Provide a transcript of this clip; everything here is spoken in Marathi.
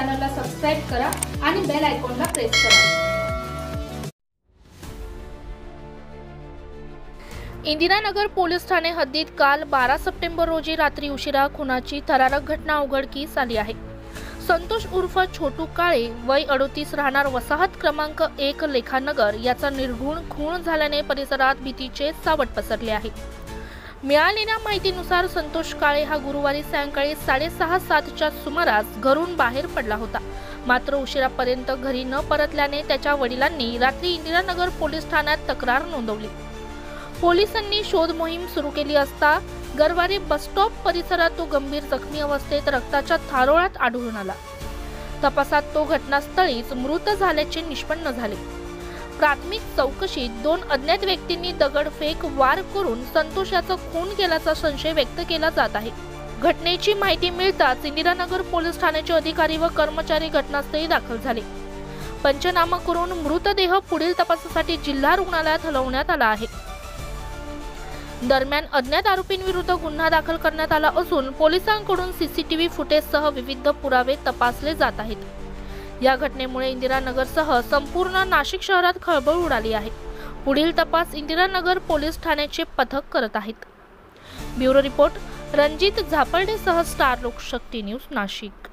चॅनलला सबस्क्राइब करा आणि बेल आयकॉनला प्रेस करा। इंदिरानगर पोलीस ठाणे हद्दीत काल 12 सप्टेंबर रोजी रात्री उशिरा खुनाची थरारक घटना उघडकीस आली आहे। संतोष उर्फ छोटू काळे वय 38 राहणार वसाहत क्रमांक 1 लेखानगर याचा निर्घुण खून झाल्याने परिसरात भीतीचे सावट पसरले आहे। मिळालेल्या माहितीनुसार संतोष काळे हा गुरुवारी सायंकाळी 6:30-7च्या सुमारास घरून बाहेर पडला होता। मात्र उशिरापर्यंत घरी न परतल्याने त्याच्या वडिलांनी रात्री इंदिरानगर पोलीस ठाण्यात तक्रार नोंदवली। पोलिसांनी शोध मोहीम सुरू केली असता गरवारे बस स्टॉप परिसरात तो गंभीर जखमी अवस्थेत रक्ताच्या थारोळ्यात आढळून आला। तपासात तो घटनास्थळीच मृत झाल्याचे निष्पन्न झाले। प्राथमिक चौकशीत 2 अज्ञात व्यक्तींनी दगडफेक वार करून संतोष याचा खून केल्याचा संशय व्यक्त केला जात आहे। घटनेची माहिती मिळताच इंदिरानगर पोलीस ठाण्याचे अधिकारी व कर्मचारी घटनास्थळी दाखल झाले। पंचनामा करून मृतदेह पुढील तपासासाठी जिल्हा रुग्णालयात हलवण्यात आला आहे। दरम्यान अज्ञात आरोपींविरुद्ध गुन्हा दाखल करण्यात आला असून पोलिसांकडून सीसीटीव्ही फुटेजसह विविध पुरावे तपासले जात आहेत। या घटनेमुळे इंदिरानगरसह संपूर्ण नाशिक शहरात खळबळ उडाली आहे। पुढील तपास इंदिरानगर पोलीस ठाण्याचे पथक करत आहेत। ब्युरो रिपोर्ट रणजित झापर्डेसह स्टार लोकशक्ती न्यूज नाशिक।